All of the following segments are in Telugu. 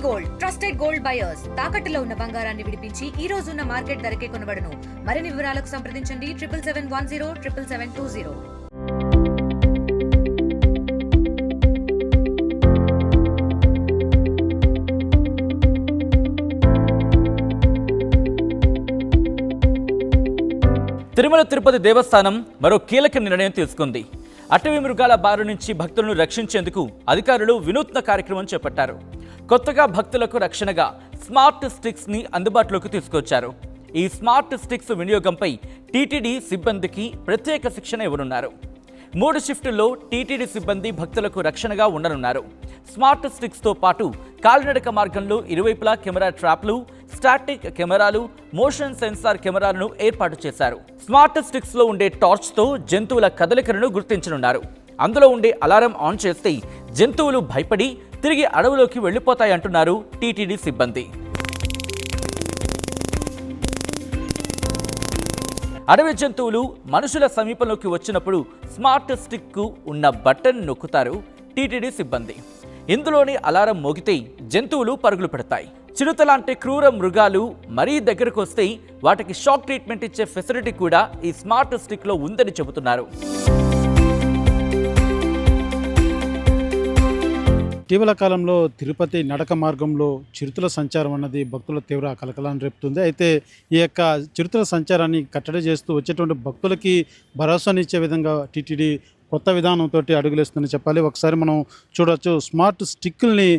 గోల్డ్ ట్రస్టెడ్ గోల్డ్ బయర్స్ తాకట్టులో ఉన్న బంగారాన్ని విడిపించి ఈ రోజు ఉన్న మార్కెట్ ధరకే కొనబడును. మరిన్ని వివరాలకు సంప్రదించండి 7771077720. తిరుమల తిరుపతి దేవస్థానం మరో కీలక నిర్ణయం తీసుకుంది. అటవీ మృగాల బారి నుంచి భక్తులను రక్షించేందుకు అధికారులు వినూత్న కార్యక్రమం చేపట్టారు. కొత్తగా భక్తులకు రక్షణగా స్మార్ట్ స్టిక్స్ ని అందుబాటులోకి తీసుకొచ్చారు. ఈ స్మార్ట్ స్టిక్స్ వినియోగంపై టీటీడీ సిబ్బందికి ప్రత్యేక శిక్షణ ఇవ్వనున్నారు. 3 షిఫ్టుల్లో టీటీడీ సిబ్బంది భక్తులకు రక్షణగా ఉండనున్నారు. స్మార్ట్ స్టిక్స్తో పాటు కాలినడక మార్గంలో ఇరువైపులా కెమెరా ట్రాప్లు, స్టాటిక్ కెమెరాలు, మోషన్ సెన్సార్ కెమెరాలను ఏర్పాటు చేశారు. స్మార్ట్ స్టిక్స్లో ఉండే టార్చ్తో జంతువుల కదలికలను గుర్తించనున్నారు. అందులో ఉండే అలారం ఆన్ చేస్తే జంతువులు భయపడి తిరిగి అడవిలోకి వెళ్లిపోతాయంటున్నారు టీటీడీ సిబ్బంది. అడవి జంతువులు మనుషుల సమీపంలోకి వచ్చినప్పుడు స్మార్ట్ స్టిక్కు ఉన్న బటన్ నొక్కుతారు టీటీడీ సిబ్బంది. ఇందులోని అలారం మోగితే జంతువులు పరుగులు పెడతాయి. చిరుతలాంటి క్రూర మృగాలు మరీ దగ్గరకు వస్తే వాటికి షాక్ ట్రీట్మెంట్ ఇచ్చే ఫెసిలిటీ కూడా ఈ స్మార్ట్ స్టిక్లో ఉందని చెబుతున్నారు. ఇటీవల కాలంలో తిరుపతి నడక మార్గంలో చిరుతల సంచారం అన్నది భక్తుల తీవ్ర కలకలాన్ని రేపుతుంది. అయితే ఈ యొక్క చిరుతల సంచారాన్ని కట్టడి చేస్తూ వచ్చేటువంటి భక్తులకి భరోసానిచ్చే విధంగా టీటీడీ కొత్త విధానంతో అడుగులేస్తుందని చెప్పాలి. ఒకసారి మనం చూడవచ్చు, స్మార్ట్ స్టిక్కుల్ని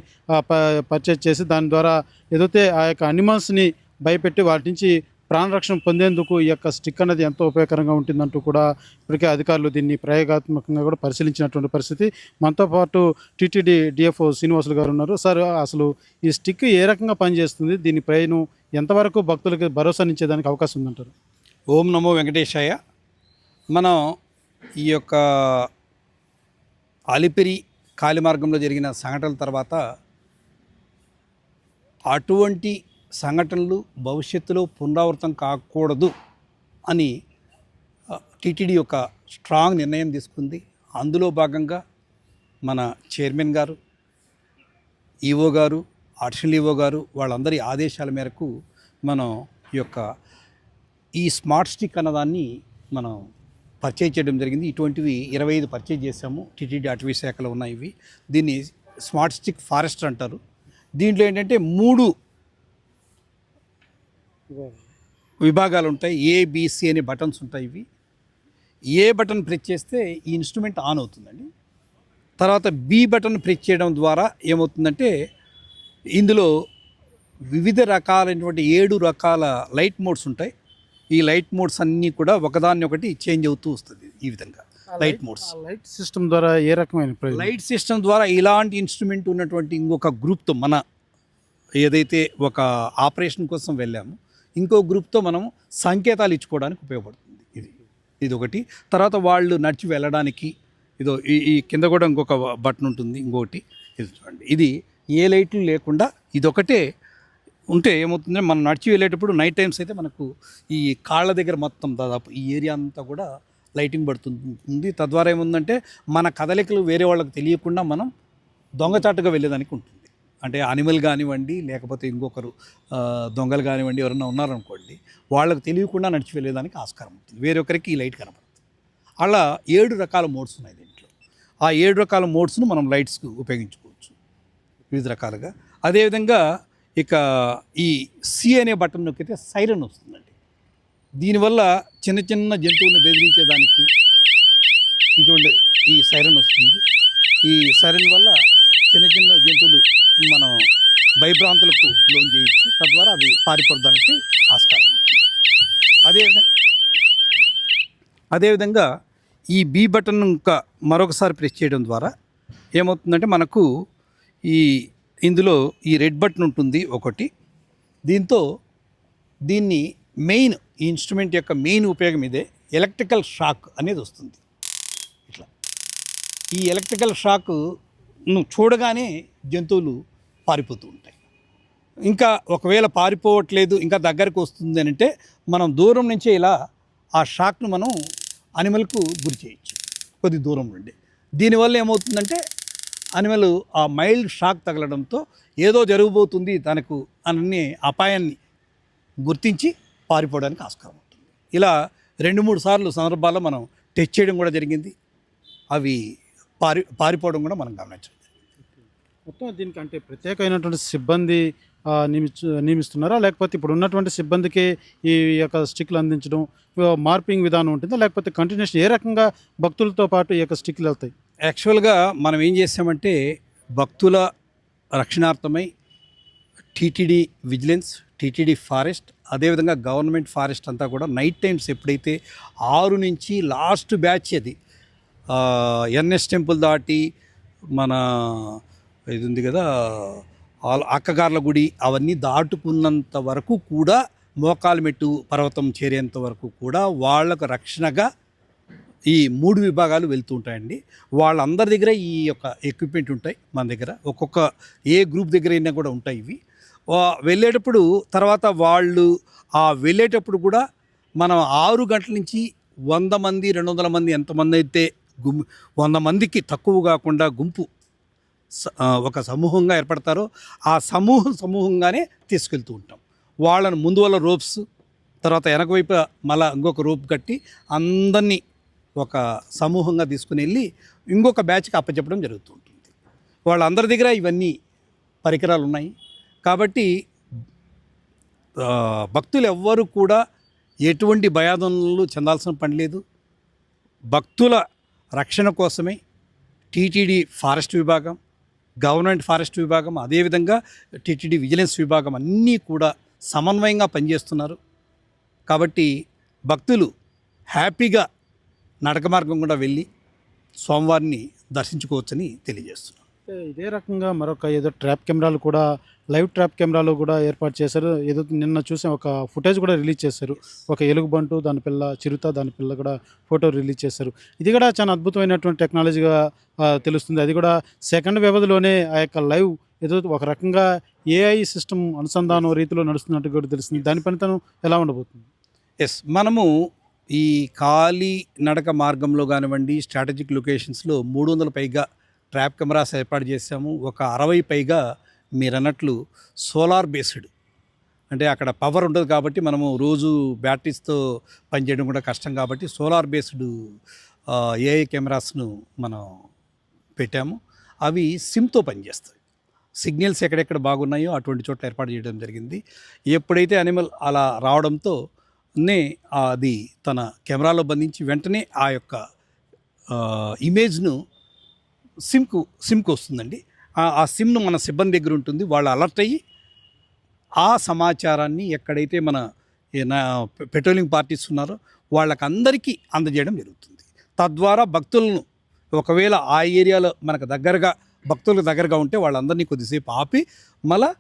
పర్చేజ్ చేసి దాని ద్వారా ఏదైతే ఆ యొక్క అనిమల్స్ని భయపెట్టి వాటి నుంచి ప్రాణరక్షణ పొందేందుకు ఈ యొక్క స్టిక్ అనేది ఎంతో ఉపయోగకరంగా ఉంటుందంటూ కూడా ఇప్పటికే అధికారులు దీన్ని ప్రయోగాత్మకంగా కూడా పరిశీలించినటువంటి పరిస్థితి. మనతో పాటు టీటీడీ డిఎఫ్ఓ శ్రీనివాసులు గారు ఉన్నారు. సార్, అసలు ఈ స్టిక్ ఏ రకంగా పనిచేస్తుంది, దీని ప్రయోజనం ఎంతవరకు భక్తులకు భరోసానిచ్చేదానికి అవకాశం ఉందంటారు? ఓం నమో వెంకటేశాయ. మనం ఈ యొక్క అలిపిరి కాలి మార్గంలో జరిగిన సంఘటనల తర్వాత అటువంటి సంఘటనలు భవిష్యత్తులో పునరావృతం కాకూడదు అని టీటీడీ యొక్క స్ట్రాంగ్ నిర్ణయం తీసుకుంది. అందులో భాగంగా మన చైర్మన్ గారు, ఈఓ గారు, అడిషనల్ ఈఓ గారు వాళ్ళందరి ఆదేశాల మేరకు మనం ఈ స్మార్ట్ స్టిక్ అన్నదాన్ని మనం పర్చేజ్ చేయడం జరిగింది. ఇటువంటివి 25 పర్చేజ్ చేసాము. టీటీడీ అటవీ శాఖలో ఉన్నాయి ఇవి. దీన్ని స్మార్ట్ స్టిక్ ఫారెస్టర్ అంటారు. దీంట్లో ఏంటంటే 3 విభాగాలు ఉంటాయి. ఏబిసి అనే బటన్స్ ఉంటాయి. ఇవి ఏ బటన్ ప్రెస్ చేస్తే ఈ ఇన్స్ట్రుమెంట్ ఆన్ అవుతుందండి. తర్వాత బి బటన్ ప్రెస్ చేయడం ద్వారా ఏమవుతుందంటే ఇందులో వివిధ రకాలైనటువంటి 7 రకాల లైట్ మోడ్స్ ఉంటాయి. ఈ లైట్ మోడ్స్ అన్నీ కూడా ఒకదాన్ని ఒకటి చేంజ్ అవుతూ వస్తుంది. ఈ విధంగా లైట్ మోడ్స్. లైట్ సిస్టమ్ ద్వారా ఏ రకమైన లైట్ సిస్టమ్ ద్వారా ఇలాంటి ఇన్స్ట్రుమెంట్ ఉన్నటువంటి ఇంకొక గ్రూప్తో మన ఏదైతే ఒక ఆపరేషన్ కోసం వెళ్ళామో ఇంకో గ్రూప్తో మనం సంకేతాలు ఇచ్చుకోవడానికి ఉపయోగపడుతుంది. ఇది ఒకటి. తర్వాత వాళ్ళు నడిచి వెళ్ళడానికి ఈ కింద కూడా ఇంకొక బటన్ ఉంటుంది. ఇంకొకటి ఇది చూడండి, ఇది ఏ లైట్లు లేకుండా ఇదొకటే ఉంటే ఏమవుతుందంటే మనం నడిచి వెళ్ళేటప్పుడు నైట్ టైమ్స్ అయితే మనకు ఈ కాళ్ళ దగ్గర మొత్తం దాదాపు ఈ ఏరియా అంతా కూడా లైటింగ్ పడుతుంది. తద్వారా ఏముందంటే మన కదలికలు వేరే వాళ్ళకి తెలియకుండా మనం దొంగచాటుగా వెళ్ళేదానికి ఉంటుంది. అంటే అనిమల్ కానివ్వండి, లేకపోతే ఇంకొకరు దొంగలు కానివ్వండి, ఎవరైనా ఉన్నారనుకోండి, వాళ్ళకి తెలియకుండా నడిచి వెళ్ళేదానికి ఆస్కారం ఉంటుంది. వేరొకరికి ఈ లైట్ కనపడుతుంది. అలా 7 రకాల మోడ్స్ ఉన్నాయి దీంట్లో. ఆ 7 రకాల మోడ్స్ను మనం లైట్స్కి ఉపయోగించుకోవచ్చు వివిధ రకాలుగా. అదేవిధంగా ఇక ఈ సి అనే బటన్ నొక్కితే సైరన్ వస్తుందండి. దీనివల్ల చిన్న చిన్న జంతువులను బెదిరించేదానికి ఇటువంటి ఈ సైరన్ వస్తుంది. ఈ సైరన్ వల్ల చిన్న చిన్న జంతువులు మనం భయభ్రాంతులకు లోన్ చేయొచ్చు. తద్వారా అవి పారిపోవడానికి ఆస్కారం ఉంటుంది. అదేవిధంగా ఈ బి బటన్ ఇంకా మరొకసారి ప్రెస్ చేయడం ద్వారా ఏమవుతుందంటే మనకు ఇందులో ఈ రెడ్ బటన్ ఉంటుంది ఒకటి. దీన్ని మెయిన్ ఈ ఇన్స్ట్రుమెంట్ యొక్క మెయిన్ ఉపయోగం ఇదే. ఎలక్ట్రికల్ షాక్ అనేది వస్తుంది. ఇట్లా ఈ ఎలక్ట్రికల్ షాక్ను చూడగానే జంతువులు పారిపోతూ ఉంటాయి. ఇంకా ఒకవేళ పారిపోవట్లేదు, ఇంకా దగ్గరకు వస్తుంది అని అంటే మనం దూరం నుంచే ఇలా ఆ షాక్ను మనం అనిమల్కు గురి చేయొచ్చు కొద్ది దూరం నుండి. దీనివల్ల ఏమవుతుందంటే అనిమల్ ఆ మైల్డ్ షాక్ తగలడంతో ఏదో జరగబోతుంది తనకు అనే అపాయాన్ని గుర్తించి పారిపోవడానికి ఆస్కారం ఉంటుంది. ఇలా 2-3 సార్లు సందర్భాల్లో మనం టెస్ట్ చేయడం కూడా జరిగింది. అవి పారిపోవడం కూడా మనం గమనించాలి. మొత్తం దీనికి అంటే ప్రత్యేకమైనటువంటి సిబ్బంది నియమిస్తున్నారా, లేకపోతే ఇప్పుడు ఉన్నటువంటి సిబ్బందికి ఈ యొక్క స్టిక్లు అందించడం మార్పింగ్ విధానం ఉంటుందా, లేకపోతే కంటిన్యూస్ ఏ రకంగా భక్తులతో పాటు ఈ యొక్క స్టిక్లు వెళ్తాయి? యాక్చువల్గా మనం ఏం చేసామంటే భక్తుల రక్షణార్థమై టీటీడీ విజిలెన్స్, టీటీడీ ఫారెస్ట్, అదేవిధంగా గవర్నమెంట్ ఫారెస్ట్ అంతా కూడా నైట్ టైమ్స్ ఎప్పుడైతే 6 నుంచి లాస్ట్ బ్యాచ్ అది ఎన్ఎస్ టెంపుల్ దాటి మన ఇది ఉంది కదా అక్కగార్ల గుడి అవన్నీ దాటుకున్నంత వరకు కూడా మోకాలుమెట్టు పర్వతం చేరేంత వరకు కూడా వాళ్ళకు రక్షణగా ఈ 3 విభాగాలు వెళ్తూ ఉంటాయండి. వాళ్ళందరి దగ్గర ఈ యొక్క ఎక్విప్మెంట్ ఉంటాయి. మన దగ్గర ఒక్కొక్క ఏ గ్రూప్ దగ్గర అయినా కూడా ఉంటాయి. ఇవి వెళ్ళేటప్పుడు తర్వాత వాళ్ళు వెళ్ళేటప్పుడు కూడా మనం 6 గంటల నుంచి 100 మంది 200 మంది ఎంతమంది అయితే 100 మందికి తక్కువ కాకుండా గుంపు ఒక సమూహంగా ఏర్పడతారో ఆ సమూహంగానే తీసుకెళ్తూ ఉంటాం. వాళ్ళను ముందు వల్ల రోప్స్, తర్వాత వెనక వైపు మళ్ళీ ఇంకొక రోప్ కట్టి అందరినీ ఒక సమూహంగా తీసుకుని వెళ్ళి ఇంకొక బ్యాచ్కి అప్పచెప్పడం జరుగుతూ ఉంటుంది. వాళ్ళందరి దగ్గర ఇవన్నీ పరికరాలు ఉన్నాయి కాబట్టి భక్తులు ఎవ్వరూ కూడా ఎటువంటి భయాందోళనలు చెందాల్సిన పని లేదు. భక్తుల రక్షణ కోసమే టీటీడీ ఫారెస్ట్ విభాగం, గవర్నమెంట్ ఫారెస్ట్ విభాగం, అదేవిధంగా టీటీడీ విజిలెన్స్ విభాగం అన్నీ కూడా సమన్వయంగా పనిచేస్తున్నారు. కాబట్టి భక్తులు హ్యాపీగా నడక మార్గం కూడా వెళ్ళి స్వామివారిని దర్శించుకోవచ్చని తెలియజేస్తున్నాను. ఇదే రకంగా మరొక ఏదో ట్రాప్ కెమెరాలు కూడా, లైవ్ ట్రాప్ కెమెరాలు కూడా ఏర్పాటు చేశారు. ఏదో నిన్న చూసాం, ఒక ఫుటేజ్ కూడా రిలీజ్ చేశారు. ఒక ఎలుగుబంటు, దాని పిల్ల చిరుత, దాని పిల్ల కూడా ఫోటో రిలీజ్ చేశారు. ఇది కూడా చాలా అద్భుతమైనటువంటి టెక్నాలజీగా తెలుస్తుంది. అది కూడా సెకండ్ వ్యవధిలోనే ఆ యొక్క లైవ్ ఏదో ఒక రకంగా ఏఐ సిస్టమ్ అనుసంధానం రీతిలో నడుస్తున్నట్టు కూడా తెలుస్తుంది. దాని పనితనం ఎలా ఉండబోతుంది? ఎస్, మనము ఈ ఖాళీ నడక మార్గంలో కానివ్వండి, స్ట్రాటజిక్ లొకేషన్స్లో 300 పైగా ట్రాప్ కెమెరాస్ ఏర్పాటు చేశాము. ఒక 60 పైగా మీరు అన్నట్లు సోలార్ బేస్డ్, అంటే అక్కడ పవర్ ఉండదు కాబట్టి మనము రోజు బ్యాటరీస్తో పనిచేయడం కూడా కష్టం కాబట్టి సోలార్ బేస్డ్ ఏఐ కెమెరాస్ను మనం పెట్టాము. అవి సిమ్తో పనిచేస్తాయి. సిగ్నల్స్ ఎక్కడెక్కడ బాగున్నాయో అటువంటి చోట్ల ఏర్పాటు చేయడం జరిగింది. ఎప్పుడైతే అనిమల్ అలా రావడంతో అది తన కెమెరాలో బంధించి వెంటనే ఆ యొక్క ఇమేజ్ను సిమ్కు వస్తుందండి. ఆ సిమ్ను మన సిబ్బంది దగ్గర ఉంటుంది. వాళ్ళు అలర్ట్ అయ్యి ఆ సమాచారాన్ని ఎక్కడైతే మన పెట్రోలింగ్ పార్టీస్ ఉన్నారో వాళ్ళకందరికీ అందజేయడం జరుగుతుంది. తద్వారా భక్తులను ఒకవేళ ఆ ఏరియాలో మనకు దగ్గరగా భక్తులకు దగ్గరగా ఉంటే వాళ్ళందరినీ కొద్దిసేపు ఆపి మళ్ళా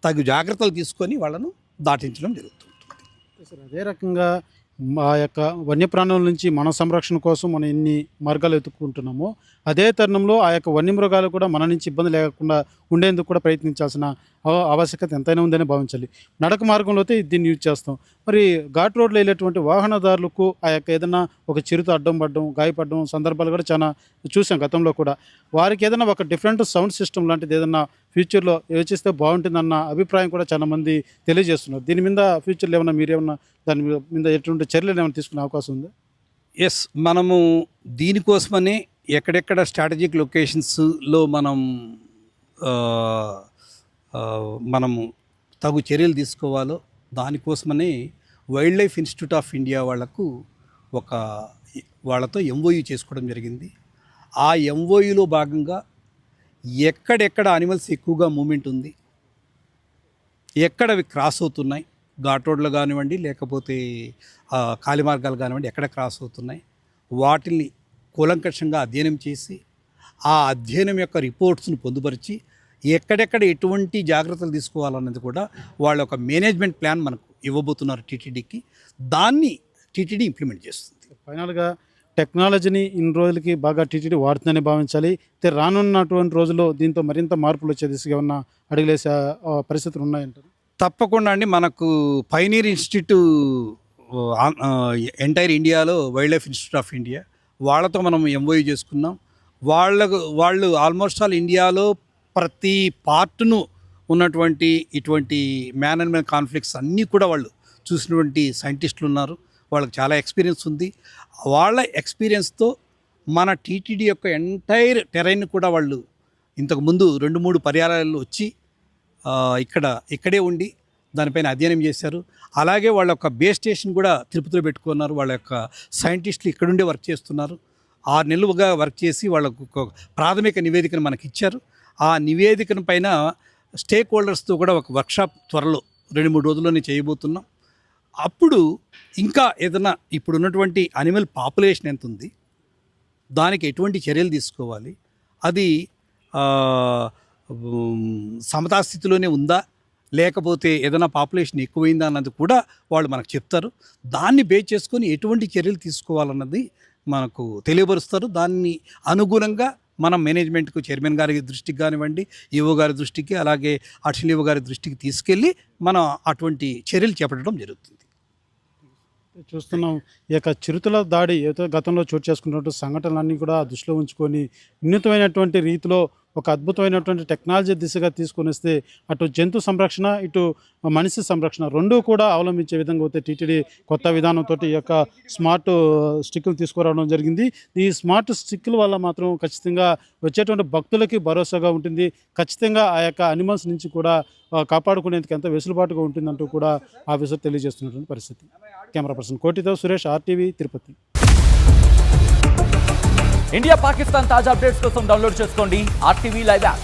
తగు జాగ్రత్తలు తీసుకొని వాళ్ళను దాటించడం జరుగుతుంది. అదే రకంగా ఆ యొక్క వన్యప్రాణుల నుంచి మన సంరక్షణ కోసం మనం ఎన్ని మార్గాలు వెతుక్కుంటున్నామో, అదే తరుణంలో ఆ యొక్క వన్యమృగాలు కూడా మన నుంచి ఇబ్బంది లేకుండా ఉండేందుకు కూడా ప్రయత్నించాల్సిన ఆవశ్యకత ఎంతైనా ఉందని భావించాలి. నడక మార్గంలో అయితే దీన్ని యూజ్ చేస్తాం. మరి ఘాట్ రోడ్లో వెళ్ళేటువంటి వాహనదారులకు ఆ యొక్క ఏదైనా ఒక చిరుత అడ్డం పడడం, గాయపడడం సందర్భాలు కూడా చాలా చూసాం గతంలో కూడా. వారికి ఏదైనా ఒక డిఫరెంట్ సౌండ్ సిస్టమ్ లాంటిది ఏదైనా ఫ్యూచర్లో యోచిస్తే బాగుంటుందన్న అభిప్రాయం కూడా చాలా మంది తెలియజేస్తున్నారు. దీని మీద ఫ్యూచర్లో ఏమన్నా మీరేమన్నా దాని మీద ఎటువంటి చర్యలు ఏమైనా తీసుకునే అవకాశం ఉందా? ఎస్, మనము దీనికోసమనే ఎక్కడెక్కడ స్ట్రాటజిక్ లొకేషన్స్లో మనము తగు చర్యలు తీసుకోవాలో దానికోసమనే wildlife institute of India వాళ్ళతో ఎంఓయూ చేసుకోవడం జరిగింది. ఆ ఎంఓయూలో భాగంగా ఎక్కడెక్కడ అనిమల్స్ ఎక్కువగా మూమెంట్ ఉంది, ఎక్కడ అవి క్రాస్ అవుతున్నాయి, ఘాట్ రోడ్లు కానివ్వండి లేకపోతే ఖాళీ మార్గాలు కానివ్వండి, ఎక్కడ క్రాస్ అవుతున్నాయి వాటిని కూలంకషంగా అధ్యయనం చేసి ఆ అధ్యయనం యొక్క రిపోర్ట్స్ను పొందుపరిచి ఎక్కడెక్కడ ఎటువంటి జాగ్రత్తలు తీసుకోవాలన్నది కూడా వాళ్ళ ఒక మేనేజ్మెంట్ ప్లాన్ మనకు ఇవ్వబోతున్నారు టీటీడీకి. దాన్ని టీటీడీ ఇంప్లిమెంట్ చేస్తుంది. ఫైనల్గా టెక్నాలజీని ఇన్ని రోజులకి బాగా టీటీడీ వాడుతుందని భావించాలి. అయితే రానున్నటువంటి రోజుల్లో దీంతో మరింత మార్పులు వచ్చే దిశగా ఉన్న అడుగులేసే పరిస్థితులు ఉన్నాయంటారు? తప్పకుండా అండి. మనకు పైనీర్ ఇన్స్టిట్యూట్ ఎంటైర్ ఇండియాలో wild life institute of India వాళ్ళతో మనం ఎంఓయూ చేసుకున్నాం. వాళ్ళు ఆల్మోస్ట్ ఆల్ ఇండియాలో ప్రతి పార్ట్ను ఉన్నటువంటి ఇటువంటి మ్యాన్ అండ్ మ్యాన్ కాన్ఫ్లిక్ట్స్ అన్నీ కూడా వాళ్ళు చూసినటువంటి సైంటిస్టులు ఉన్నారు. వాళ్ళకి చాలా ఎక్స్పీరియన్స్ ఉంది. వాళ్ళ ఎక్స్పీరియన్స్తో మన టీటీడీ యొక్క ఎంటైర్ టెరైన్ కూడా వాళ్ళు ఇంతకుముందు 2-3 పర్యాయాలు వచ్చి ఇక్కడే ఉండి దానిపైన అధ్యయనం చేశారు. అలాగే వాళ్ళ యొక్క బేస్ స్టేషన్ కూడా తిరుపతిలో పెట్టుకున్నారు. వాళ్ళ యొక్క సైంటిస్టులు ఇక్కడుండే వర్క్ చేస్తున్నారు. 6 నెలలుగా వర్క్ చేసి వాళ్ళకు ఒక ప్రాథమిక నివేదికను మనకి ఇచ్చారు. ఆ నివేదికను పైన స్టేక్ హోల్డర్స్తో కూడా ఒక వర్క్షాప్ త్వరలో 2-3 రోజుల్లోనే చేయబోతున్నాం. అప్పుడు ఇంకా ఏదైనా ఇప్పుడు ఉన్నటువంటి అనిమల్ పాపులేషన్ ఎంత ఉంది, దానికి ఎటువంటి చర్యలు తీసుకోవాలి, అది సమతాస్థితిలోనే ఉందా లేకపోతే ఏదైనా పాపులేషన్ ఎక్కువైందా అన్నది కూడా వాళ్ళు మనకు చెప్తారు. దాన్ని బేస్ చేసుకొని ఎటువంటి చర్యలు తీసుకోవాలన్నది మనకు తెలియపరుస్తారు. దాన్ని అనుగుణంగా మనం మేనేజ్మెంట్కు చైర్మన్ గారి దృష్టికి కానివ్వండి, ఈఓ గారి దృష్టికి, అలాగే అడిషనల్ ఈఓ గారి దృష్టికి తీసుకెళ్ళి మనం అటువంటి చర్యలు చేపట్టడం జరుగుతుంది. చూస్తున్నాం ఈ యొక్క చిరుతల దాడి ఏదో గతంలో చోటు చేసుకున్నటువంటి సంఘటనలన్నీ కూడా దృష్టిలో ఉంచుకొని వినూత్నమైనటువంటి రీతిలో ఒక అద్భుతమైనటువంటి టెక్నాలజీ దిశగా తీసుకొని వస్తే అటు జంతు సంరక్షణ ఇటు మనిషి సంరక్షణ రెండూ కూడా అవలంబించే విధంగా అయితే టీటీడీ కొత్త విధానంతో ఈ యొక్క స్మార్ట్ స్టిక్లు తీసుకురావడం జరిగింది. ఈ స్మార్ట్ స్టిక్ల వల్ల మాత్రం ఖచ్చితంగా వచ్చేటువంటి భక్తులకి భరోసాగా ఉంటుంది. ఖచ్చితంగా ఆ యొక్క అనిమల్స్ నుంచి కూడా కాపాడుకునేందుకు ఎంత వెసులుబాటుగా ఉంటుందంటూ కూడా ఆఫీసర్ తెలియజేస్తున్నటువంటి పరిస్థితి. కెమెరా పర్సన్ కోటితో సురేష్, ఆర్టీవీ, తిరుపతి. ఇండియా పాకిస్తాన్ తాజా అప్డేట్స్ కోసం డౌన్లోడ్ చేసుకోండి RTV లైవ్ యాప్.